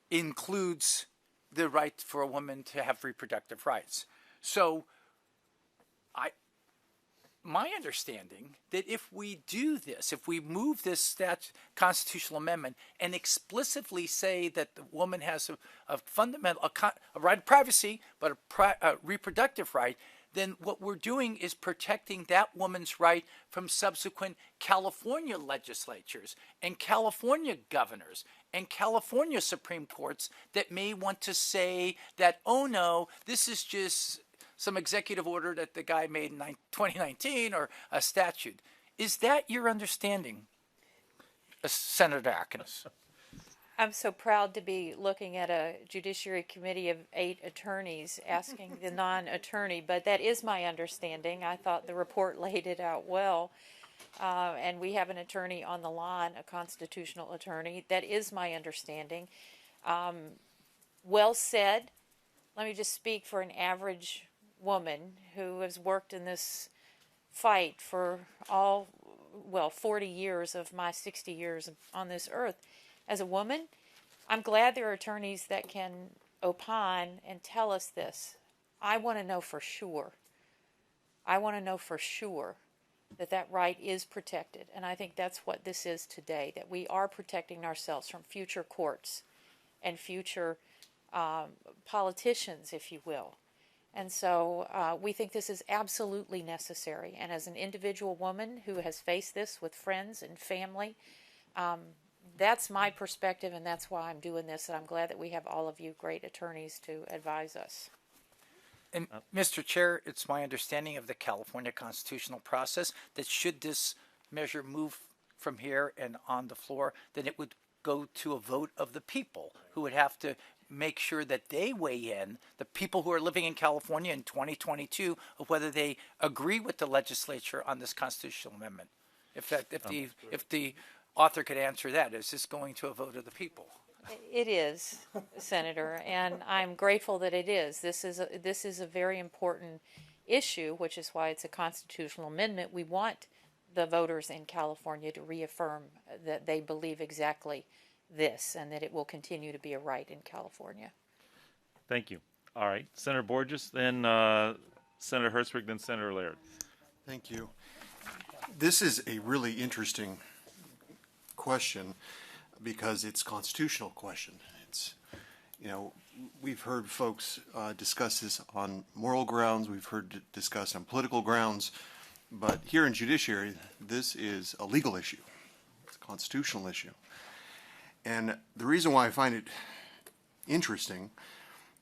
includes the right for a woman to have reproductive rights. So my understanding that if we do this, if we move this constitutional amendment and explicitly say that the woman has a fundamental, a right to privacy, but a reproductive right, then what we're doing is protecting that woman's right from subsequent California legislatures and California governors and California Supreme Courts that may want to say that, oh no, this is just some executive order that the guy made in 2019 or a statute. Is that your understanding, Senator Atkins? I'm so proud to be looking at a Judiciary Committee of 8 attorneys asking the non-attorney, but that is my understanding. I thought the report laid it out well. And we have an attorney on the line, a constitutional attorney. That is my understanding. Well said. Let me just speak for an average woman who has worked in this fight for 40 years of my 60 years on this earth. As a woman, I'm glad there are attorneys that can opine and tell us this. I want to know for sure. I want to know for sure that that right is protected. And I think that's what this is today, that we are protecting ourselves from future courts and future politicians, if you will. And so we think this is absolutely necessary. And as an individual woman who has faced this with friends and family, that's my perspective, and that's why I'm doing this. And I'm glad that we have all of you great attorneys to advise us. And Mr. Chair, it's my understanding of the California constitutional process that should this measure move from here and on the floor, then it would go to a vote of the people who would have to make sure that they weigh in, the people who are living in California in 2022, of whether they agree with the legislature on this constitutional amendment. If the author could answer that, is this going to a vote of the people? It is, Senator, and I'm grateful that it is. This is a very important issue, which is why it's a constitutional amendment. We want the voters in California to reaffirm that they believe exactly this and that it will continue to be a right in California. Thank you. All right, Senator Borges, then Senator Hertzberg, then Senator Laird. Thank you. This is a really interesting question because it's a constitutional question. It's, you know, we've heard folks discuss this on moral grounds, we've heard it discussed on political grounds, but here in judiciary, this is a legal issue. It's a constitutional issue. And the reason why I find it interesting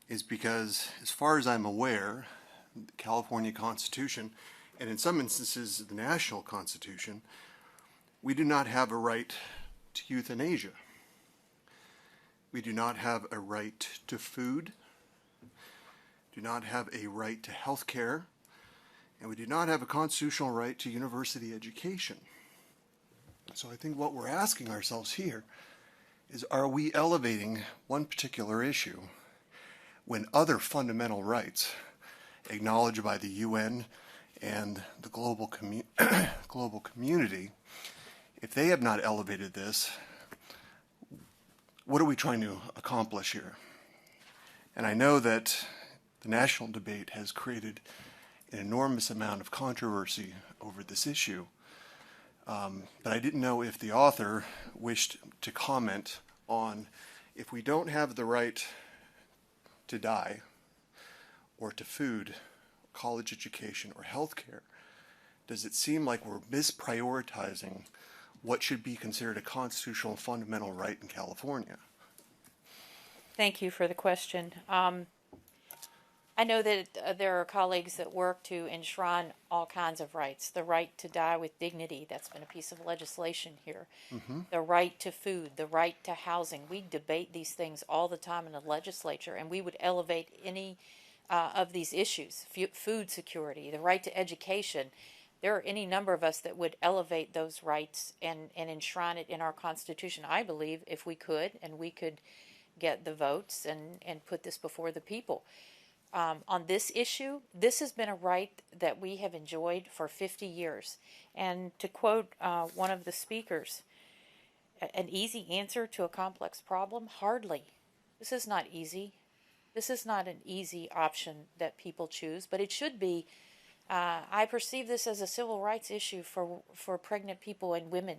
is because, as far as I'm aware, the California Constitution, and in some instances the national Constitution, we do not have a right to euthanasia. We do not have a right to food, do not have a right to health care, and we do not have a constitutional right to university education. So I think what we're asking ourselves here is, are we elevating one particular issue when other fundamental rights acknowledged by the UN and the global community, if they have not elevated this, what are we trying to accomplish here? And I know that the national debate has created an enormous amount of controversy over this issue, but I didn't know if the author wished to comment on, if we don't have the right to die, or to food, college education, or health care, does it seem like we're misprioritizing what should be considered a constitutional fundamental right in California? Thank you for the question. I know that there are colleagues that work to enshrine all kinds of rights. The right to die with dignity, that's been a piece of legislation here. Mm-hmm. The right to food, the right to housing. We debate these things all the time in the legislature, and we would elevate any of these issues. Food security, the right to education. There are any number of us that would elevate those rights and enshrine it in our Constitution, I believe, if we could, and we could get the votes and put this before the people. On this issue, this has been a right that we have enjoyed for 50 years. And to quote one of the speakers, an easy answer to a complex problem? Hardly. This is not easy. This is not an easy option that people choose, but it should be. I perceive this as a civil rights issue for pregnant people and women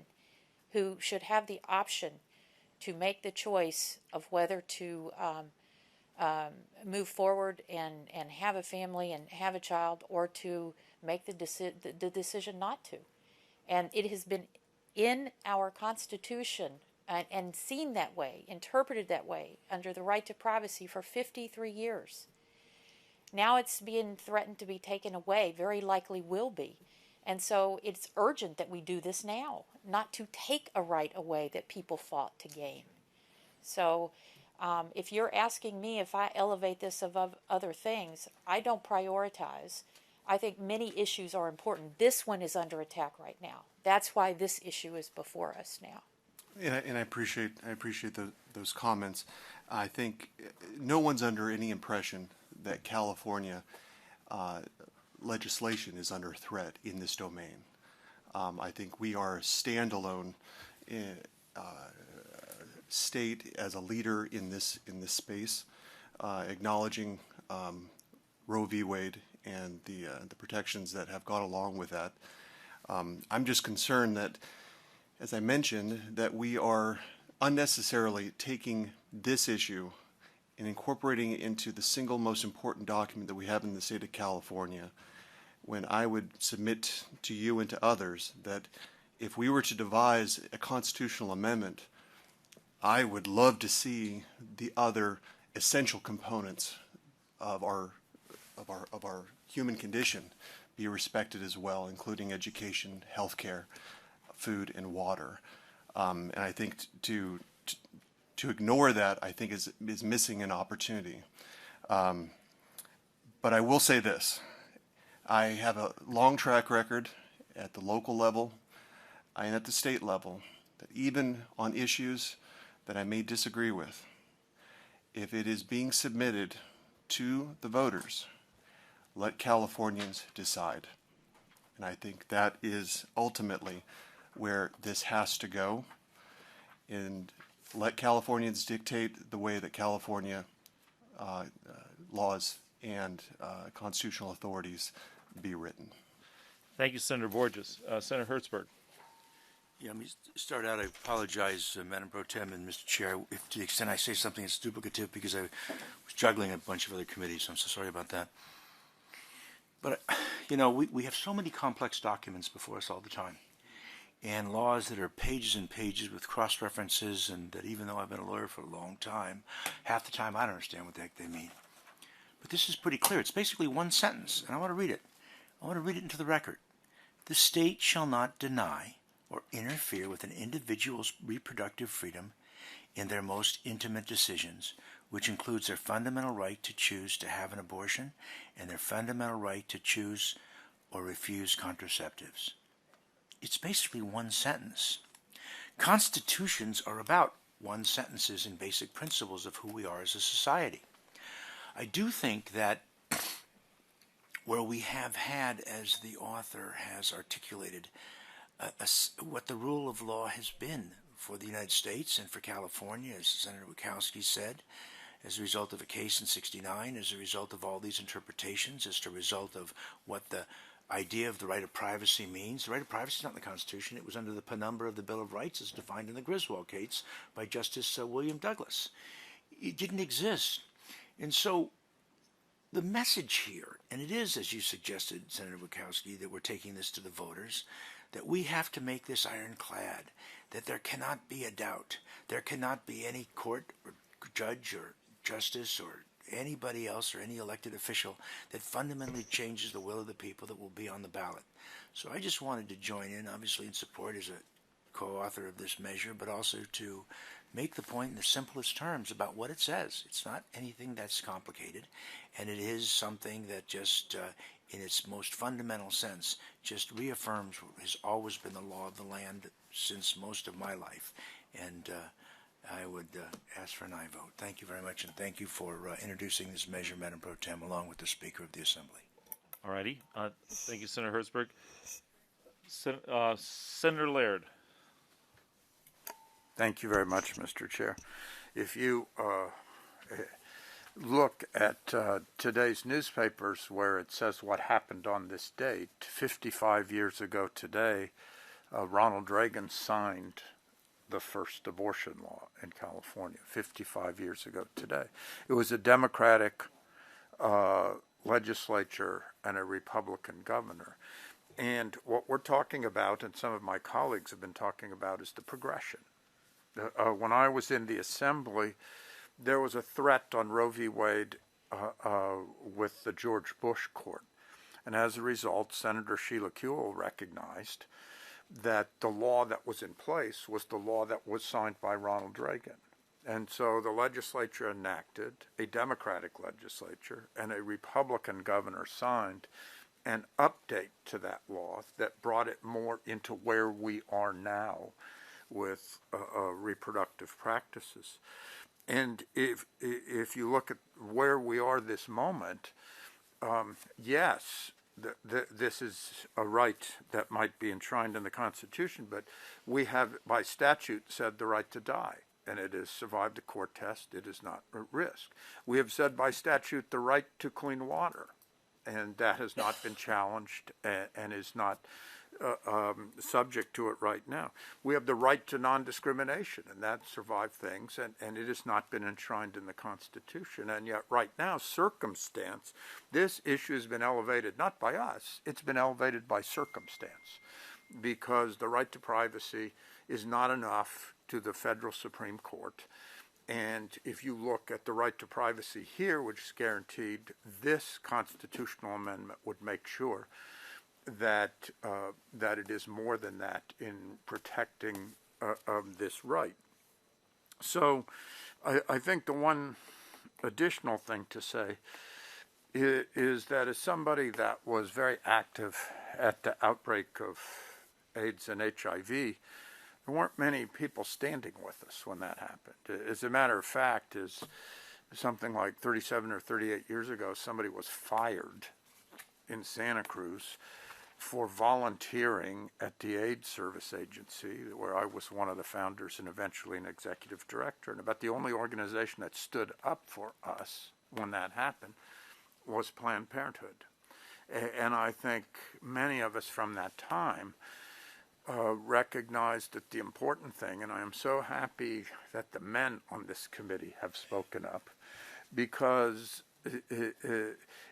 who should have the option to make the choice of whether to move forward and have a family and have a child, or to make the decision not to. And it has been in our Constitution and seen that way, interpreted that way, under the right to privacy for 53 years. Now it's being threatened to be taken away, very likely will be. And so it's urgent that we do this now, not to take a right away that people fought to gain. So if you're asking me if I elevate this above other things, I don't prioritize. I think many issues are important. This one is under attack right now. That's why this issue is before us now. And I appreciate those comments. I think no one's under any impression that California legislation is under threat in this domain. I think we are a standalone state as a leader in this space, acknowledging Roe v. Wade and the protections that have gone along with that. I'm just concerned that, as I mentioned, that we are unnecessarily taking this issue and incorporating it into the single most important document that we have in the state of California, when I would submit to you and to others that if we were to devise a constitutional amendment, I would love to see the other essential components of our human condition be respected as well, including education, healthcare, food, and water. And I think to ignore that, I think is missing an opportunity. But I will say this: I have a long track record at the local level and at the state level that even on issues that I may disagree with, if it is being submitted to the voters, let Californians decide. And I think that is ultimately where this has to go. And let Californians dictate the way that California laws and constitutional authorities be written. Thank you, Senator Borges. Senator Hertzberg. Yeah, let me start out. I apologize, Madam Pro Tem and Mr. Chair, if to the extent I say something that's duplicative, because I was juggling a bunch of other committees, so I'm so sorry about that. But, you know, we have so many complex documents before us all the time, and laws that are pages and pages with cross-references, and that even though I've been a lawyer for a long time, half the time I don't understand what the heck they mean. But this is pretty clear. It's basically one sentence, and I want to read it. I want to read it into the record. The state shall not deny or interfere with an individual's reproductive freedom in their most intimate decisions, which includes their fundamental right to choose to have an abortion and their fundamental right to choose or refuse contraceptives. It's basically one sentence. Constitutions are about one sentences and basic principles of who we are as a society. I do think that where we have had, as the author has articulated, what the rule of law has been for the United States and for California, as Senator Wachowski said, as a result of a case in '69, as a result of all these interpretations, as a result of what the idea of the right of privacy means. The right of privacy is not in the Constitution. It was under the penumbra of the Bill of Rights as defined in the Griswold case by Justice William Douglas. It didn't exist. And so the message here, and it is, as you suggested, Senator Wachowski, that we're taking this to the voters, that we have to make this ironclad, that there cannot be a doubt. There cannot be any court or judge or justice or anybody else or any elected official that fundamentally changes the will of the people that will be on the ballot. So I just wanted to join in, obviously in support as a co-author of this measure, but also to make the point in the simplest terms about what it says. It's not anything that's complicated, and it is something that just, in its most fundamental sense, just reaffirms what has always been the law of the land since most of my life. And I would ask for an aye vote. Thank you very much, and thank you for introducing this measure, Madam Pro Tem, along with the Speaker of the Assembly. All righty. Thank you, Senator Hertzberg. Senator Laird. Thank you very much, Mr. Chair. If you look at today's newspapers where it says what happened on this date, 55 years ago today, Ronald Reagan signed the first abortion law in California, 55 years ago today. It was a Democratic legislature and a Republican governor. And what we're talking about, and some of my colleagues have been talking about, is the progression. When I was in the Assembly, there was a threat on Roe v. Wade with the George Bush court. And as a result, Senator Sheila Kuehl recognized that the law that was in place was the law that was signed by Ronald Reagan. And so the legislature enacted, a Democratic legislature, and a Republican governor signed an update to that law that brought it more into where we are now with reproductive practices. And if you look at where we are this moment, yes, this is a right that might be enshrined in the Constitution, but we have, by statute, said the right to die, and it has survived the court test. It is not at risk. We have said by statute the right to clean water, and that has not been challenged and is not subject to it right now. We have the right to non-discrimination, and that survived things, and it has not been enshrined in the Constitution. And yet right now, circumstance, this issue has been elevated not by us, it's been elevated by circumstance, because the right to privacy is not enough to the federal Supreme Court. And if you look at the right to privacy here, which is guaranteed, this constitutional amendment would make sure that that it is more than that in protecting this right. So I think the one additional thing to say is that as somebody that was very active at the outbreak of AIDS and HIV there weren't many people standing with us when that happened. As a matter of fact, is something like 37 or 38 years ago, somebody was fired in Santa Cruz for volunteering at the AIDS Service Agency, where I was one of the founders and eventually an executive director. And about the only organization that stood up for us when that happened was Planned Parenthood. And I think many of us from that time recognized that the important thing, and I am so happy that the men on this committee have spoken up, because it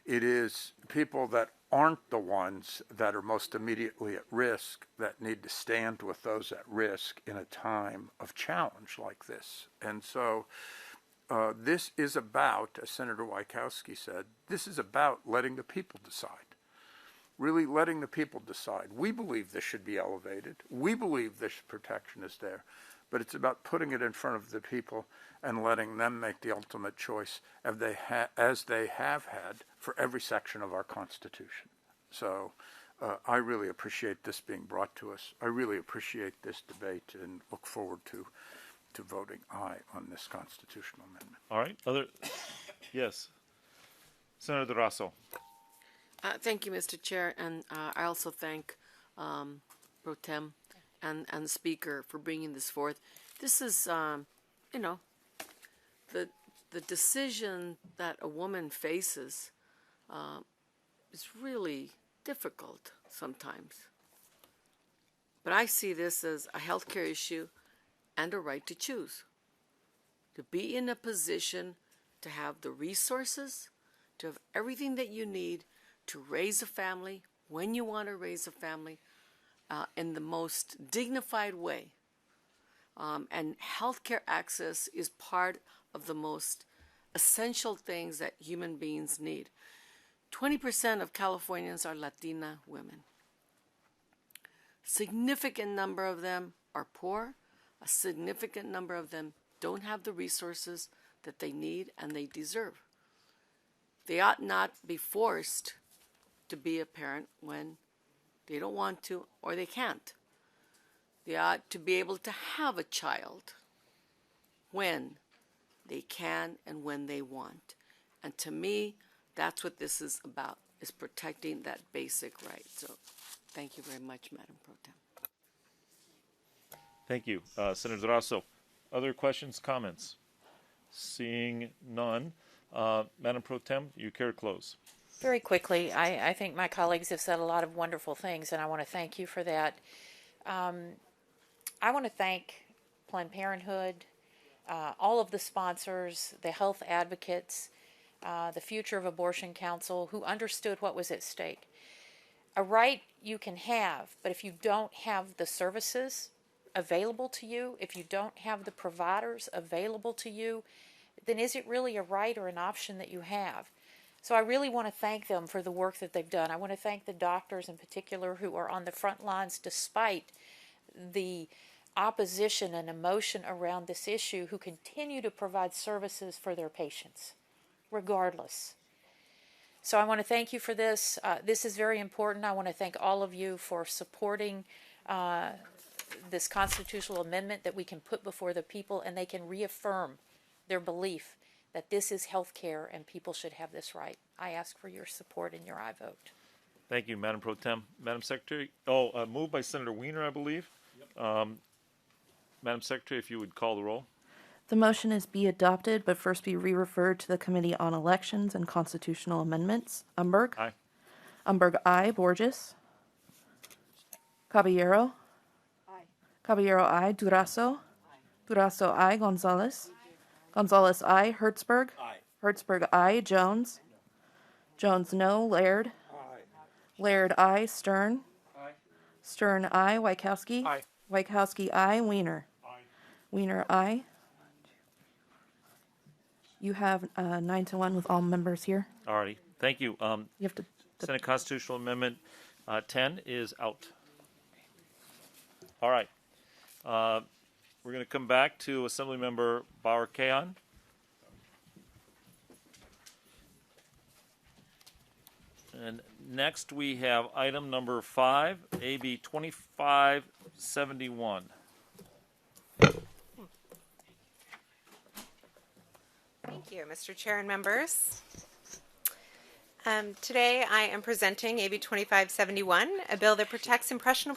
is people that aren't the ones that are most immediately at risk that need to stand with those at risk in a time of challenge like this. And so this is about, as Senator Wieckowski said, this is about letting the people decide. Really letting the people decide. We believe this should be elevated. We believe this protection is there. But it's about putting it in front of the people and letting them make the ultimate choice as they have had for every section of our Constitution. So I really appreciate this being brought to us. I really appreciate this debate and look forward to voting aye on this constitutional amendment. All right. Yes. Senator Durazo. Thank you, Mr. Chair, and I also thank Pro Tem and the Speaker for bringing this forth. This is, the decision that a woman faces is really difficult sometimes. But I see this as a healthcare issue and a right to choose. To be in a position to have the resources, to have everything that you need to raise a family when you want to raise a family in the most dignified way. And healthcare access is part of the most essential things that human beings need. 20% of Californians are Latina women. Significant number of them are poor. A significant number of them don't have the resources that they need and they deserve. They ought not be forced to be a parent when they don't want to or they can't. They ought to be able to have a child when they can and when they want. And to me, that's what this is about, is protecting that basic right. So thank you very much, Madam Pro Tem. Thank you. Senator Durazo. Other questions, comments? Seeing none. Madam Pro Tem, you care to close? Very quickly, I think my colleagues have said a lot of wonderful things, and I want to thank you for that. I want to thank Planned Parenthood, all of the sponsors, the health advocates, the Future of Abortion Council, who understood what was at stake. A right you can have, but if you don't have the services available to you, if you don't have the providers available to you, then is it really a right or an option that you have? So I really want to thank them for the work that they've done. I want to thank the doctors in particular who are on the front lines despite the opposition and emotion around this issue, who continue to provide services for their patients, regardless. So I want to thank you for this. This is very important. I want to thank all of you for supporting this constitutional amendment that we can put before the people, and they can reaffirm their belief that this is health care and people should have this right. I ask for your support and your aye vote. Thank you, Madam Pro Tem. Madam Secretary, moved by Senator Wiener, I believe. Yep. Madam Secretary, if you would call the roll. The motion is be adopted, but first be re-referred to the Committee on Elections and Constitutional Amendments. Umberg? Aye. Umberg, aye. Borges? Caballero? Aye. Caballero, aye. Durazo? Aye. Durazo, aye. Gonzalez? Aye. Gonzalez, aye. Hertzberg? Aye. Hertzberg, aye. Jones? Jones, no. Laird? Aye. Laird, aye. Stern? Aye. Stern, aye. Wieckowski? Aye. Wieckowski, aye. Wiener? Aye. Wiener, aye. You have 9-1 with all members here. Alrighty. Thank you. You have to. Senate Constitutional Amendment 10 is out. All right. We're going to come back to Assemblymember Bauer-Kahan. And next we have item number 5, AB 2571. Thank you, Mr. Chair and members. Today I am presenting AB 2571, a bill that protects impressionable